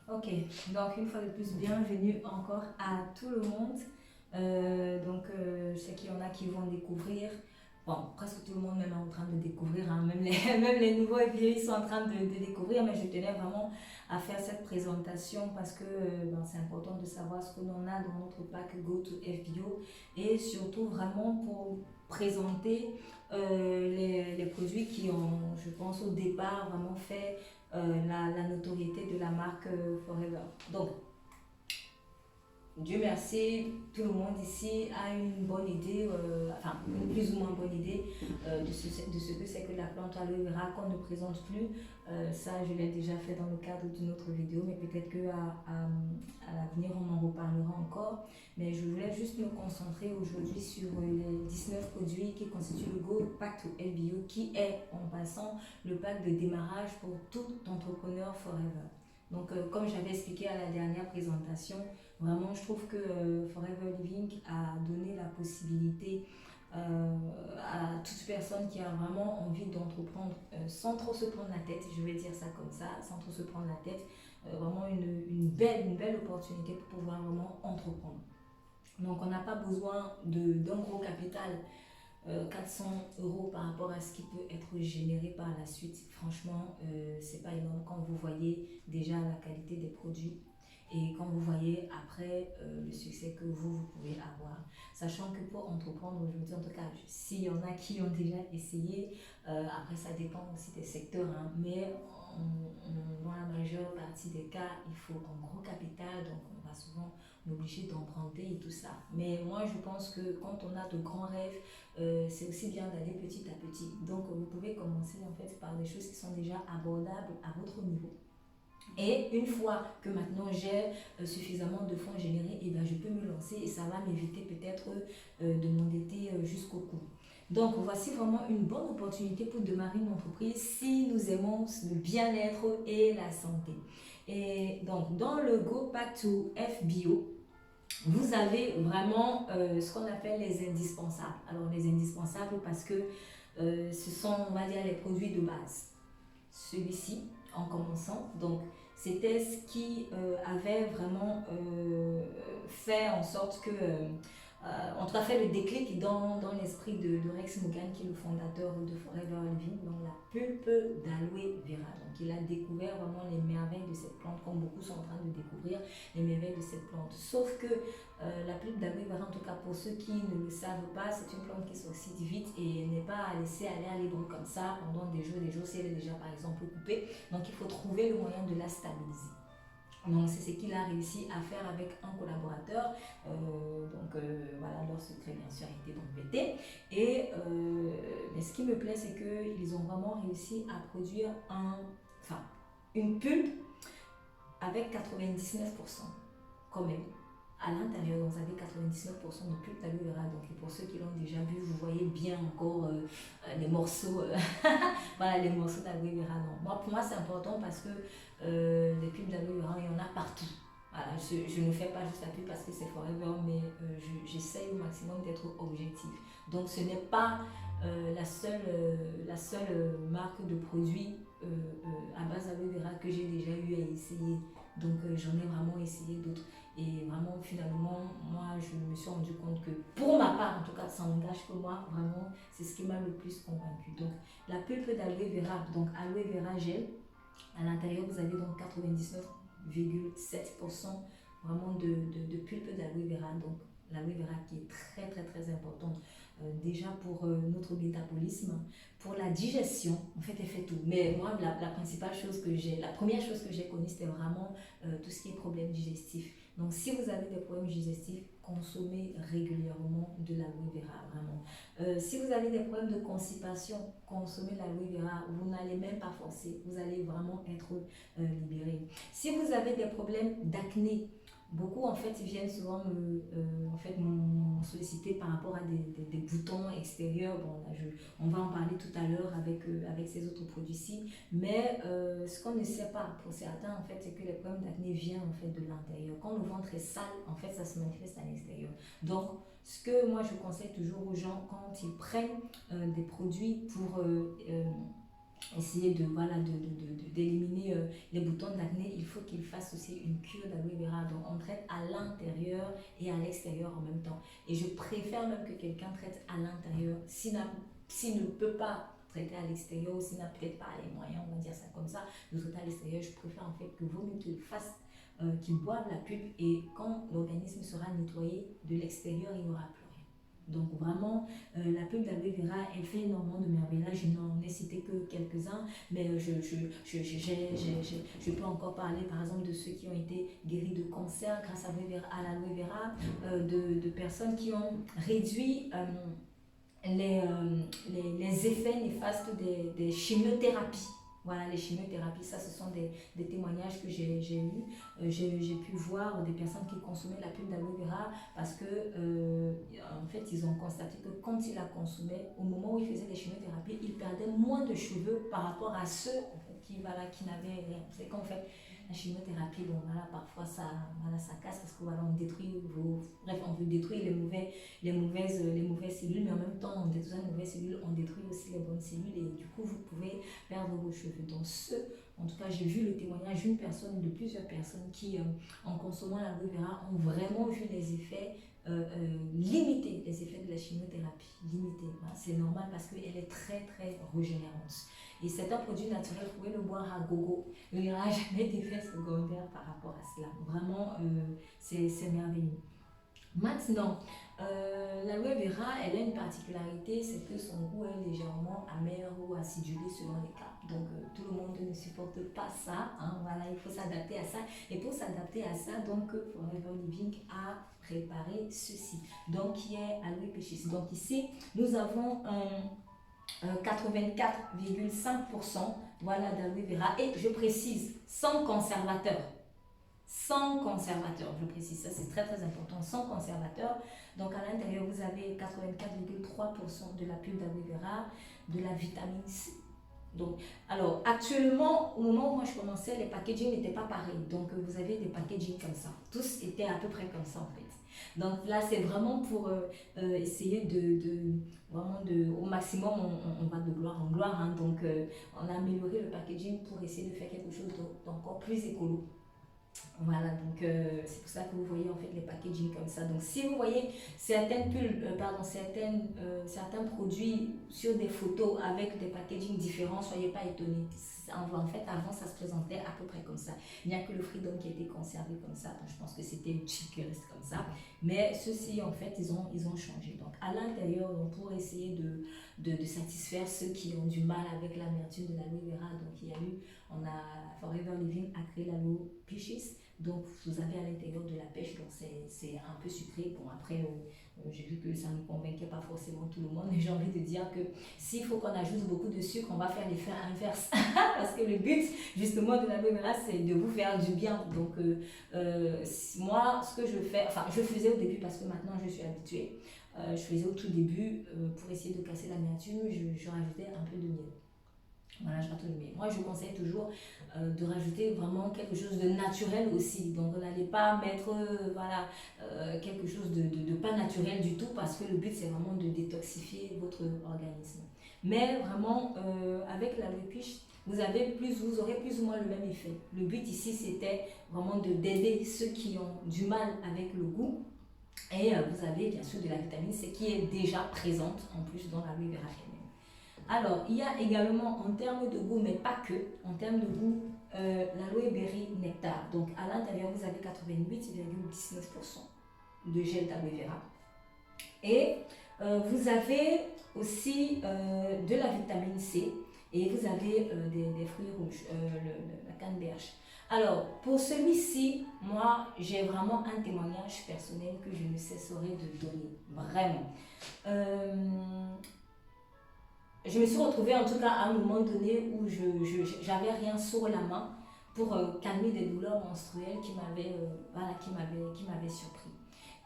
Ok, donc une fois de plus, bienvenue encore à tout le monde. Je sais qu'il y en a qui vont découvrir. Bon, presque tout le monde même est en train de découvrir, hein, même, les, même les nouveaux FBO, ils sont en train de découvrir, mais je tenais vraiment à faire cette présentation parce que c'est important de savoir ce que l'on a dans notre pack Go to FBO et surtout vraiment pour présenter les produits qui ont, je pense, au départ vraiment fait la notoriété de la marque Forever. Donc, Dieu merci, tout le monde ici a une bonne idée, enfin une plus ou moins bonne idée de ce que c'est que la plante aloe vera qu'on ne présente plus. Ça, je l'ai déjà fait dans le cadre d'une autre vidéo, mais peut-être à l'avenir, on en reparlera encore. Mais je voulais juste me concentrer aujourd'hui sur les 19 produits qui constituent le Go Pack to LBO, qui est, en passant, le pack de démarrage pour tout entrepreneur Forever. Donc, comme j'avais expliqué à la dernière présentation, vraiment, je trouve que Forever Living a donné la possibilité à toute personne qui a vraiment envie d'entreprendre sans trop se prendre la tête, je vais dire ça comme ça, sans trop se prendre la tête, vraiment une belle opportunité pour pouvoir vraiment entreprendre. Donc, on n'a pas besoin d'un gros capital 400 € par rapport à ce qui peut être généré par la suite. Franchement, c'est pas énorme quand vous voyez déjà la qualité des produits et quand vous voyez après le succès que vous pouvez avoir. Sachant que pour entreprendre aujourd'hui, en tout cas, s'il y en a qui ont déjà essayé, après ça dépend aussi des secteurs, hein, mais dans la majeure partie des cas, il faut un gros capital, donc on va souvent obliger d'emprunter et tout ça. Mais moi, je pense que quand on a de grands rêves, c'est aussi bien d'aller petit à petit. Donc, vous pouvez commencer en fait par des choses qui sont déjà abordables à votre niveau. Et une fois que maintenant j'ai suffisamment de fonds générés, et ben je peux me lancer et ça va m'éviter peut-être de m'endetter jusqu'au cou. Donc voici vraiment une bonne opportunité pour démarrer une entreprise si nous aimons le bien-être et la santé. Et donc dans le Go Pack to FBO, vous avez vraiment ce qu'on appelle les indispensables. Alors les indispensables parce que ce sont, on va dire, les produits de base. Celui-ci, en commençant, donc c'était ce qui avait vraiment fait en sorte que, en tout cas fait le déclic dans l'esprit de Rex Mugan, qui est le fondateur de Forever Living, donc la pulpe d'aloe vera. Donc il a découvert vraiment les merveilles de cette plante, comme beaucoup sont en train de découvrir les merveilles de cette plante. Sauf que la pulpe d'aloe vera, en tout cas pour ceux qui ne le savent pas, c'est une plante qui s'oxyde vite et n'est pas à laisser aller à libre comme ça pendant des jours si elle est déjà par exemple coupée. Donc il faut trouver le moyen de la stabiliser. Donc c'est ce qu'il a réussi à faire avec un collaborateur. Voilà, leur secret bien sûr a été donc pété. Mais ce qui me plaît, c'est qu'ils ont vraiment réussi à produire une pulpe avec 99% quand même à l'intérieur. Donc vous avez 99% de pulpe d'aloe vera. Donc pour ceux qui l'ont déjà vu, vous voyez bien encore les morceaux, voilà, les morceaux d'aloe vera. Pour moi c'est important parce que les pulpes d'aloe vera, il y en a partout. Voilà, je ne fais pas juste la pub parce que c'est Forever, mais j'essaye au maximum d'être objectif. Donc ce n'est pas la seule marque de produits à base d'aloe vera que j'ai déjà eu à essayer. Donc j'en ai vraiment essayé d'autres. Et vraiment, finalement, moi, je me suis rendu compte que, pour ma part, en tout cas, ça n'engage que moi, vraiment, c'est ce qui m'a le plus convaincu. Donc, la pulpe d'aloe vera, donc aloe vera gel, à l'intérieur, vous avez donc 99,7% vraiment de pulpe d'aloe vera. Donc, l'aloe vera qui est très, très, très importante. Déjà pour notre métabolisme, pour la digestion, en fait elle fait tout. Mais moi la principale chose que j'ai, la première chose que j'ai connue, c'était vraiment tout ce qui est problème digestif. Donc si vous avez des problèmes digestifs, consommez régulièrement de l'aloe vera, vraiment. Si vous avez des problèmes de constipation, consommez l'aloe vera, vous n'allez même pas forcer, vous allez vraiment être libéré. Si vous avez des problèmes d'acné, beaucoup en fait viennent souvent me solliciter par rapport à des boutons extérieurs. Bon, là, on va en parler tout à l'heure avec ces autres produits-ci. Mais ce qu'on ne sait pas pour certains, en fait, c'est que les problèmes d'acné viennent en fait de l'intérieur. Quand le ventre est sale, en fait, ça se manifeste à l'extérieur. Donc, ce que moi je conseille toujours aux gens quand ils prennent des produits essayer de voilà d'éliminer les boutons d'acné, il faut qu'il fasse aussi une cure d'aloe vera. Donc on traite à l'intérieur et à l'extérieur en même temps. Et je préfère même que quelqu'un traite à l'intérieur s'il ne peut pas traiter à l'extérieur ou s'il n'a peut-être pas les moyens, on va dire ça comme ça, de traiter à l'extérieur. Je préfère en fait que vaut mieux qu'il fasse qu'il boive la pulpe, et quand l'organisme sera nettoyé de l'extérieur, il n'y aura plus. Donc vraiment, la pulpe d'aloe vera, elle fait énormément de merveilles. Là, je n'en ai cité que quelques-uns, mais je peux encore parler par exemple de ceux qui ont été guéris de cancer grâce à l'aloe vera, de personnes qui ont réduit les effets néfastes des chimiothérapies. Voilà, les chimiothérapies, ça ce sont des témoignages que j'ai eus. J'ai pu voir des personnes qui consommaient la pulpe d'aloe vera parce que en fait ils ont constaté que quand ils la consommaient, au moment où ils faisaient des chimiothérapies, ils perdaient moins de cheveux par rapport à ceux en fait, qui n'avaient rien. C'est qu'en fait la chimiothérapie, bon voilà, parfois ça casse parce que voilà, on détruit on veut détruire les mauvaises cellules, mais en même temps en détruisant les mauvaises cellules, on détruit aussi les bonnes cellules, et du coup vous pouvez perdre vos cheveux. Donc en tout cas, j'ai vu le témoignage d'une personne, de plusieurs personnes qui, en consommant l'aloe vera, ont vraiment vu les effets limités, les effets de la chimiothérapie, limités. Voilà, c'est normal parce qu'elle est très très régénérante. Et c'est un produit naturel, vous pouvez le boire à gogo. Il n'y aura jamais d'effet secondaire par rapport à cela. Vraiment, c'est merveilleux. Maintenant, l'aloe vera, elle a une particularité, c'est que son goût est légèrement amer ou acidulé selon les cas. Donc, tout le monde ne supporte pas ça. Hein, voilà, il faut s'adapter à ça. Et pour s'adapter à ça, donc, Forever Living a préparé ceci. Donc, qui est aloe peaches. Donc, ici, nous avons 84,5% voilà, d'aloe vera. Et je précise, sans conservateur. Sans conservateur, je précise, ça c'est très très important, sans conservateur. Donc à l'intérieur, vous avez 84,3% de la pulpe d'aloe vera, de la vitamine C. Donc, alors actuellement, au moment où moi je commençais, les packaging n'étaient pas pareils. Donc vous avez des packaging comme ça. Tous étaient à peu près comme ça en fait. Donc là, c'est vraiment pour essayer vraiment au maximum, on va de gloire en gloire. Hein. Donc on a amélioré le packaging pour essayer de faire quelque chose d'encore plus écolo. Voilà, donc c'est pour ça que vous voyez en fait les packaging comme ça. Donc si vous voyez certains produits sur des photos avec des packaging différents, soyez pas étonnés. En fait, avant ça se présentait à peu près comme ça. Il n'y a que le Freedom qui a été conservé comme ça. Donc je pense que c'était utile qu'il reste comme ça. Mais ceux-ci en fait, ils ont changé. Donc à l'intérieur, pour essayer de satisfaire ceux qui ont du mal avec l'amertume de l'aloe vera, donc on a Forever Living a créé l'aloe peaches. Donc vous avez à l'intérieur de la pêche, donc c'est un peu sucré. Bon après, j'ai vu que ça ne convainquait pas forcément tout le monde, mais j'ai envie de dire que s'il faut qu'on ajoute beaucoup de sucre, on va faire l'effet inverse. Parce que le but justement de l'aloe vera, c'est de vous faire du bien. Donc moi, ce que je fais, enfin je faisais au début parce que maintenant je suis habituée. Je faisais au tout début, pour essayer de casser l'amertume, je rajoutais un peu de miel. Voilà, je rajoute le miel. Moi, je conseille toujours de rajouter vraiment quelque chose de naturel aussi. Donc, vous n'allez pas mettre quelque chose de pas naturel du tout, parce que le but, c'est vraiment de détoxifier votre organisme. Mais vraiment, avec la peach, vous aurez plus ou moins le même effet. Le but ici, c'était vraiment d'aider ceux qui ont du mal avec le goût. Et vous avez bien sûr de la vitamine C qui est déjà présente en plus dans l'aloe vera. Alors, il y a également en termes de goût, mais pas que, en termes de goût, l'aloe berry nectar. Donc, à l'intérieur, vous avez 88,19% de gel d'aloe vera. Et vous avez aussi de la vitamine C, et vous avez des fruits rouges, la canneberge. Alors, pour celui-ci, moi, j'ai vraiment un témoignage personnel que je ne cesserai de donner. Vraiment. Je me suis retrouvée en tout cas à un moment donné où j'avais rien sur la main pour calmer des douleurs menstruelles qui m'avaient surpris.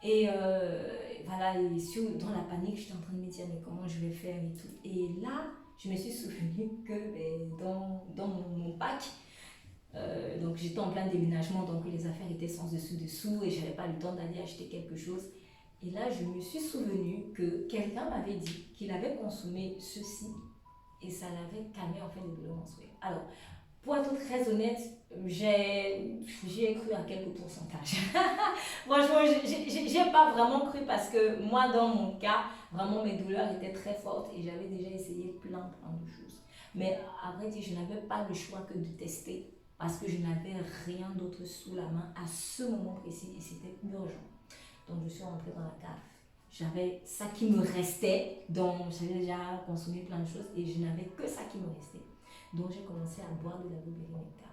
Et dans la panique, j'étais en train de me dire mais comment je vais faire et tout. Et là, je me suis souvenu que dans mon pack, donc j'étais en plein déménagement, donc les affaires étaient sans dessus-dessous et je n'avais pas le temps d'aller acheter quelque chose. Et là, je me suis souvenu que quelqu'un m'avait dit qu'il avait consommé ceci et ça l'avait calmé en fait les douleurs menstruelles. Alors, pour être très honnête, j'ai cru à quelques pourcentages. Franchement, j'ai pas vraiment cru parce que moi, dans mon cas, vraiment mes douleurs étaient très fortes et j'avais déjà essayé plein de choses. Mais à vrai dire, je n'avais pas le choix que de tester parce que je n'avais rien d'autre sous la main à ce moment précis et c'était urgent. Donc, je suis rentrée dans la cave. J'avais ça qui me restait, donc j'avais déjà consommé plein de choses et je n'avais que ça qui me restait. Donc j'ai commencé à boire de la blueberry nectar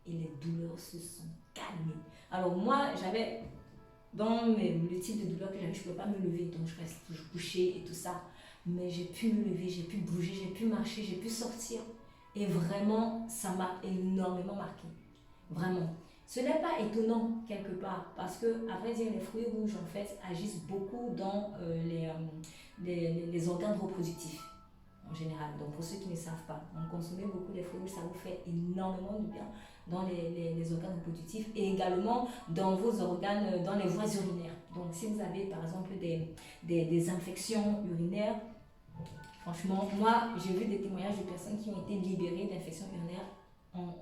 et les douleurs se sont calmées. Alors moi, j'avais, le type de douleur que j'avais, je ne pouvais pas me lever, donc je reste toujours couchée et tout ça. Mais j'ai pu me lever, j'ai pu bouger, j'ai pu marcher, j'ai pu sortir. Et vraiment, ça m'a énormément marqué. Vraiment. Ce n'est pas étonnant quelque part parce que, à vrai dire, les fruits rouges en fait agissent beaucoup dans les organes reproductifs en général. Donc, pour ceux qui ne savent pas, donc consommer beaucoup les fruits rouges, ça vous fait énormément de bien dans les organes reproductifs et également dans vos organes, dans les voies urinaires. Donc, si vous avez par exemple des infections urinaires, franchement, moi j'ai vu des témoignages de personnes qui ont été libérées d'infections urinaires en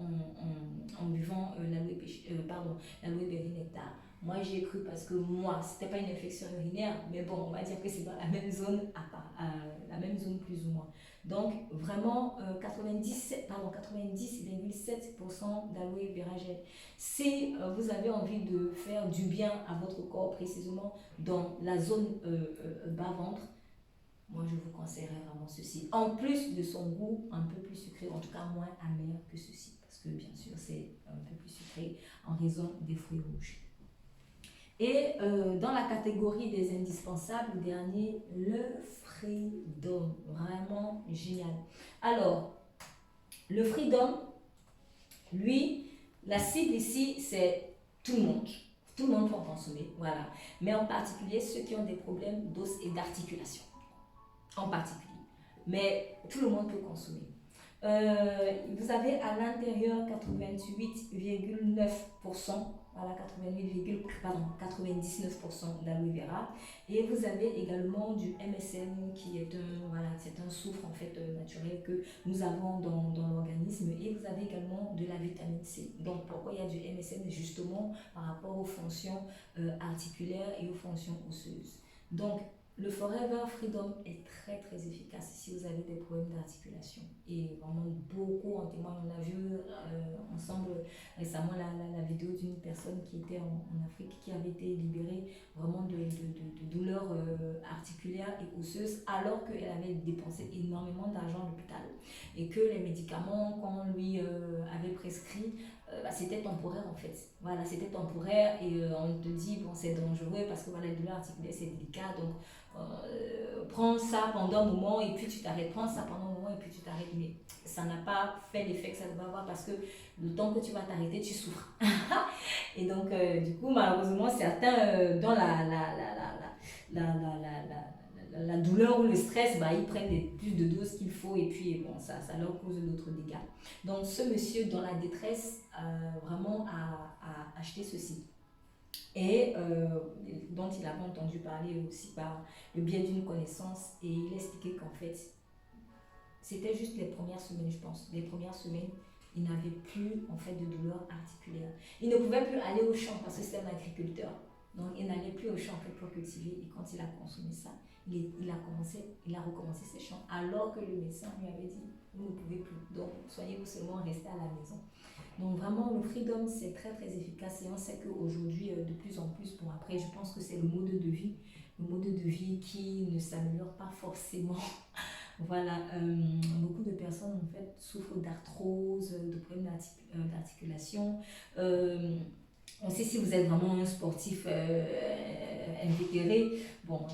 buvant l'aloe berry nectar. Moi, j'ai cru parce que moi, c'était pas une infection urinaire, mais bon, on va dire que c'est dans la même zone, la même zone plus ou moins. Donc, vraiment, 90,7% d'aloe vera gel. Si vous avez envie de faire du bien à votre corps, précisément dans la zone bas-ventre, moi je vous conseillerais vraiment ceci. En plus de son goût un peu plus sucré, en tout cas moins amer que ceci, parce que bien sûr c'est un peu plus sucré en raison des fruits rouges. Et dans la catégorie des indispensables, le dernier, le Freedom. Vraiment génial. Alors, le Freedom, lui, la cible ici, c'est tout le monde. Tout le monde peut en consommer, voilà. Mais en particulier ceux qui ont des problèmes d'os et d'articulation. En particulier. Mais tout le monde peut consommer. Vous avez à l'intérieur 88,9%, voilà, 99% d'aloe vera, et vous avez également du MSM qui est c'est un soufre en fait naturel que nous avons dans l'organisme, et vous avez également de la vitamine C. Donc pourquoi il y a du MSM? Justement par rapport aux fonctions articulaires et aux fonctions osseuses. Donc le Forever Freedom est très efficace si vous avez des problèmes d'articulation, et vraiment beaucoup en témoignent. On a vu ensemble récemment la vidéo d'une personne qui était en Afrique, qui avait été libérée vraiment de douleurs articulaires et osseuses, alors qu'elle avait dépensé énormément d'argent à l'hôpital et que les médicaments qu'on lui avait prescrits, c'était temporaire en fait. Voilà, c'était temporaire, et on te dit bon, c'est dangereux parce que voilà, les douleurs articulaires c'est délicat, donc prends ça pendant un moment et puis tu t'arrêtes, prends ça pendant un moment et puis tu t'arrêtes. Mais ça n'a pas fait l'effet que ça devait avoir, parce que le temps que tu vas t'arrêter, tu souffres. Et donc du coup, malheureusement, certains dans la douleur ou le stress, ils prennent plus de doses qu'il faut, et puis bon, ça leur cause d'autres dégâts. Donc ce monsieur dans la détresse vraiment a acheté ceci, et dont il avait entendu parler aussi par le biais d'une connaissance, et il expliquait qu'en fait c'était juste les premières semaines, je pense. Les premières semaines, il n'avait plus en fait de douleur articulaire. Il ne pouvait plus aller au champ parce que c'était un agriculteur. Donc il n'allait plus au champ en fait pour cultiver, et quand il a consommé ça, il a recommencé ses champs, alors que le médecin lui avait dit vous ne pouvez plus, donc soignez-vous seulement, restez à la maison. Donc vraiment le Freedom c'est très efficace, et on sait qu'aujourd'hui de plus en plus, bon après je pense que c'est le mode de vie qui ne s'améliore pas forcément. Voilà, beaucoup de personnes en fait souffrent d'arthrose, de problèmes d'articulation. On sait, si vous êtes vraiment un sportif invétéré, bon,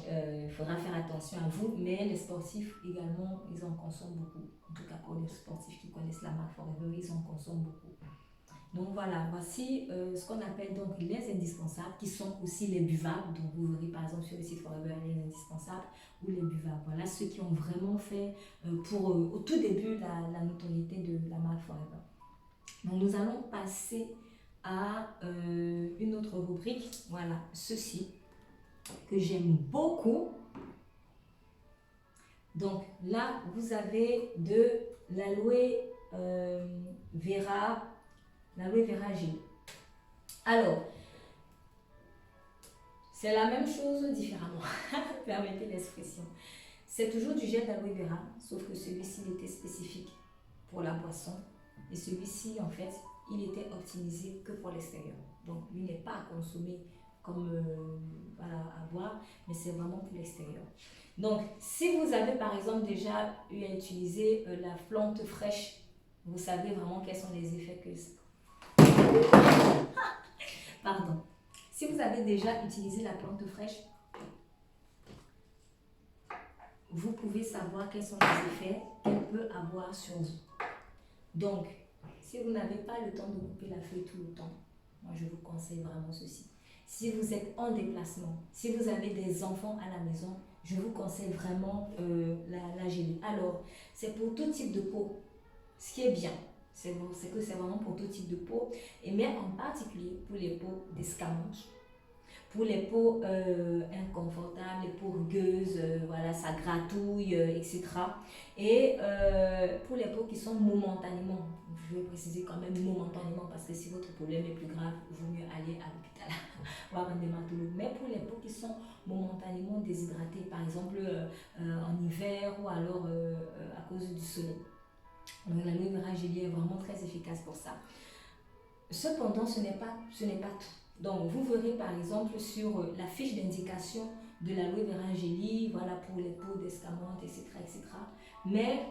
il faudra faire attention à vous, mais les sportifs également, ils en consomment beaucoup. En tout cas, pour les sportifs qui connaissent la marque Forever, ils en consomment beaucoup. Donc voilà, voici ce qu'on appelle donc les indispensables, qui sont aussi les buvables. Donc vous verrez par exemple sur le site Forever les indispensables ou les buvables. Voilà ceux qui ont vraiment fait pour au tout début la notoriété de la marque Forever. Donc nous allons passer à une autre rubrique. Voilà, ceci que j'aime beaucoup. Donc là, vous avez de l'aloe vera, l'aloe vera gel. Alors, c'est la même chose différemment, permettez l'expression. C'est toujours du gel d'aloe vera, sauf que celui-ci était spécifique pour la boisson. Et celui-ci, en fait, il était optimisé que pour l'extérieur. Donc, lui n'est pas à consommer comme voilà, à boire, mais c'est vraiment pour l'extérieur. Donc, si vous avez par exemple déjà eu à utiliser la plante fraîche, vous savez vraiment quels sont les effets que Pardon. Si vous avez déjà utilisé la plante fraîche, vous pouvez savoir quels sont les effets qu'elle peut avoir sur vous. Donc, si vous n'avez pas le temps de couper la feuille tout le temps, moi je vous conseille vraiment ceci. Si vous êtes en déplacement, si vous avez des enfants à la maison, je vous conseille vraiment la gélie. Alors, c'est pour tout type de peau. Ce qui est bien, c'est que c'est vraiment pour tout type de peau, et mais en particulier pour les peaux d'escamoche, pour les peaux inconfortables, les peaux rugueuses, voilà, ça gratouille, etc. Et pour les peaux qui sont momentanément, je vais préciser quand même momentanément, parce que si votre problème est plus grave, il vaut mieux aller à l'hôpital voir un dermatologue. Mais pour les peaux qui sont momentanément déshydratées, par exemple en hiver ou alors à cause du soleil, l'aloe vera gelée est vraiment très efficace pour ça. Cependant, ce n'est pas tout. Donc, vous verrez par exemple sur la fiche d'indication de l'aloe vera gelée, voilà, pour les peaux d'escamote, etc., etc. Mais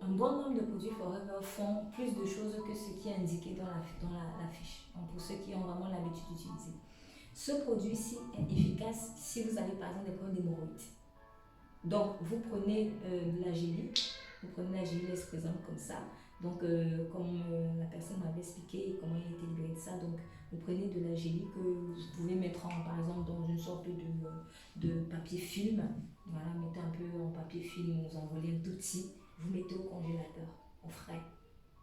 un bon nombre de produits Forever font plus de choses que ce qui est indiqué dans la fiche. Donc, pour ceux qui ont vraiment l'habitude d'utiliser. Ce produit-ci est efficace si vous avez par exemple des problèmes d'hémorroïdes. Donc, vous prenez de la gelée, elle se présente comme ça. Donc, comme la personne m'avait expliqué comment il était libéré de ça, donc vous prenez de la gelée que vous pouvez mettre par exemple dans une sorte de papier film. Voilà, mettez un peu en papier film, vous envolez un tout petit, vous mettez au congélateur, au frais.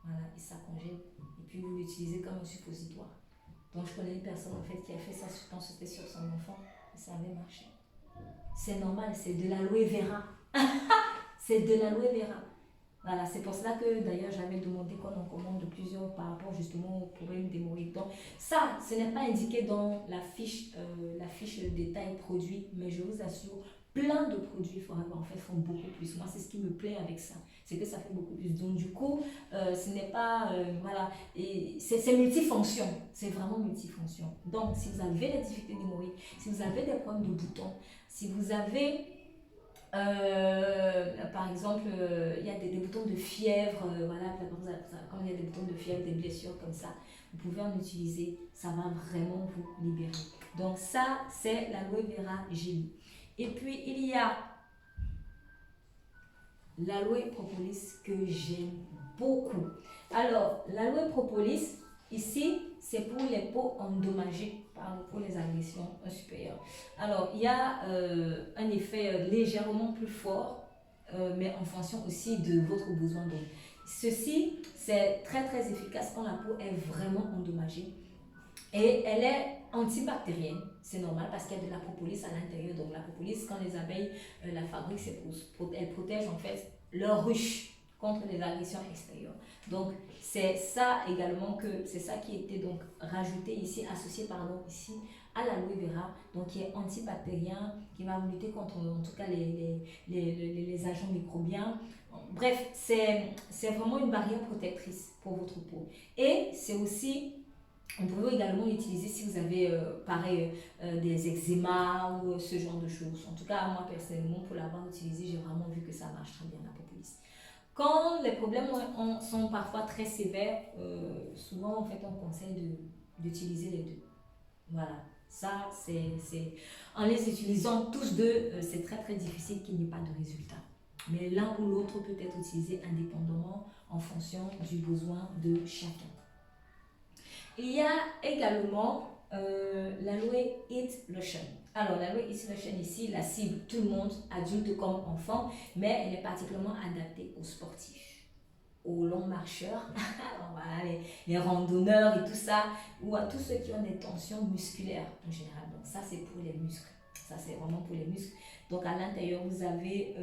Voilà, et ça congèle. Et puis vous l'utilisez comme un suppositoire. Donc, je connais une personne en fait qui a fait ça, je pense que c'était sur son enfant, et ça avait marché. C'est normal, c'est de l'aloe vera. C'est de l'aloe vera. Voilà, c'est pour cela que d'ailleurs j'avais demandé qu'on en commande plusieurs par rapport justement au problème d'hémorroïdes. Donc ça, ce n'est pas indiqué dans la fiche détail produit, mais je vous assure, plein de produits Forever en fait font beaucoup plus. Moi, c'est ce qui me plaît avec ça, c'est que ça fait beaucoup plus. Donc du coup, ce n'est pas, voilà, et c'est multifonction, c'est vraiment multifonction. Donc si vous avez des difficultés d'hémorroïdes, si vous avez des problèmes de boutons, si vous avez par exemple, il y a des boutons de fièvre, voilà, quand il y a des boutons de fièvre, des blessures comme ça, vous pouvez en utiliser, ça va vraiment vous libérer. Donc ça, c'est l'aloe vera gelée. Et puis, il y a l'aloe propolis que j'aime beaucoup. Alors, l'aloe propolis, ici, c'est pour les peaux endommagées pour les agressions supérieures. Alors, il y a un effet légèrement plus fort, mais en fonction aussi de votre besoin d'eau. Ceci, c'est très très efficace quand la peau est vraiment endommagée. Et elle est antibactérienne, c'est normal parce qu'il y a de la propolis à l'intérieur. Donc la propolis, quand les abeilles la fabriquent, elle protège en fait leur ruche contre les agressions extérieures. Donc c'est ça également c'est ça qui était donc rajouté ici, associé pardon ici à l'aloe vera, donc qui est antibactérien, qui va lutter contre en tout cas les agents microbiens. Bref, c'est vraiment une barrière protectrice pour votre peau. Et c'est aussi, on peut également l'utiliser si vous avez pareil, des eczémas ou ce genre de choses. En tout cas, moi personnellement, pour l'avoir utilisé, j'ai vraiment vu que ça marche très bien la propolis. Quand les problèmes sont parfois très sévères, souvent en fait on conseille d'utiliser les deux. Voilà, ça c'est en les utilisant tous deux, c'est très très difficile qu'il n'y ait pas de résultat. Mais l'un ou l'autre peut être utilisé indépendamment en fonction du besoin de chacun. Il y a également l'aloe Heat Lotion. Alors, l'aloe Heat Lotion ici, la cible tout le monde, adulte comme enfant, mais elle est particulièrement adaptée aux sportifs, aux longs marcheurs, voilà, les randonneurs et tout ça, ou à tous ceux qui ont des tensions musculaires en général. Donc, ça, c'est pour les muscles. Ça, c'est vraiment pour les muscles. Donc, à l'intérieur, vous avez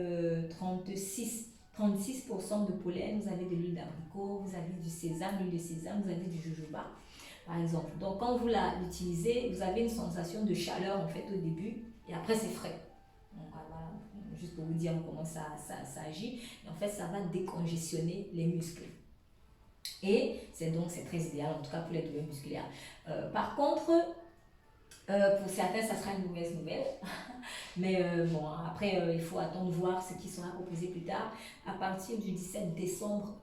36% de pollen, vous avez de l'huile d'abricot, vous avez du sésame, l'huile de sésame, vous avez du jojoba, par exemple. Donc, quand vous l'utilisez, vous avez une sensation de chaleur, en fait, au début, et après, c'est frais. Donc, voilà, juste pour vous dire comment ça agit. Et en fait, ça va décongestionner les muscles. Et c'est très idéal, en tout cas pour les douleurs musculaires. Par contre, pour certains, ça sera une mauvaise nouvelle. Mais bon, après, il faut attendre voir ce qui sera proposé plus tard. À partir du 17 décembre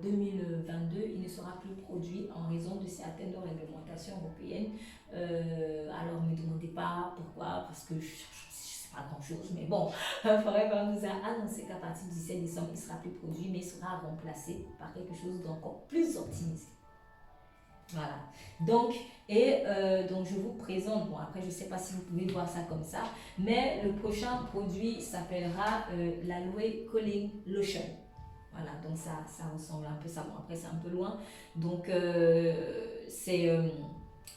2022, il ne sera plus produit en raison de certaines réglementations européennes. Alors, ne me demandez pas pourquoi, parce que je ne sais pas grand-chose. Mais bon, Forever nous a annoncé qu'à partir du 17 décembre, il ne sera plus produit, mais il sera remplacé par quelque chose d'encore plus optimisé. Voilà. Donc, je vous présente, bon après je ne sais pas si vous pouvez voir ça comme ça, mais le prochain produit s'appellera l'Aloe Cooling Lotion. Voilà, donc ça ressemble un peu ça. Bon après c'est un peu loin. Donc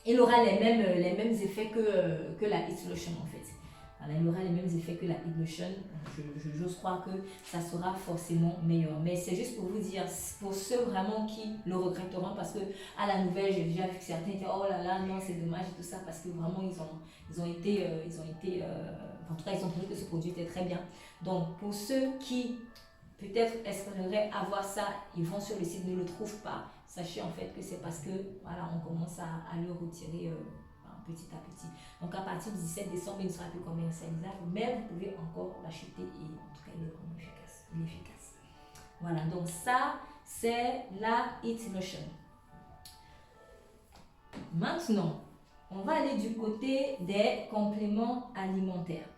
il aura les mêmes effets que la Heat Lotion en fait. Voilà, il aura les mêmes effets que la Heat Lotion. J'ose croire que ça sera forcément meilleur. Mais c'est juste pour vous dire, pour ceux vraiment qui le regretteront, parce que à la nouvelle, j'ai déjà vu que certains étaient oh là là, non, c'est dommage et tout ça, parce que vraiment, ils ont été, en tout cas, ils ont trouvé que ce produit était très bien. Donc, pour ceux qui peut-être espéreraient avoir ça, ils vont sur le site, ne le trouvent pas. Sachez en fait que c'est parce que voilà, on commence à le retirer petit à petit. Donc à partir du 17 décembre, il ne sera plus commercialisable, mais vous pouvez encore l'acheter et en tout cas, il est vraiment efficace. Il est efficace. Voilà, donc ça, c'est la Heat Lotion. Maintenant, on va aller du côté des compléments alimentaires.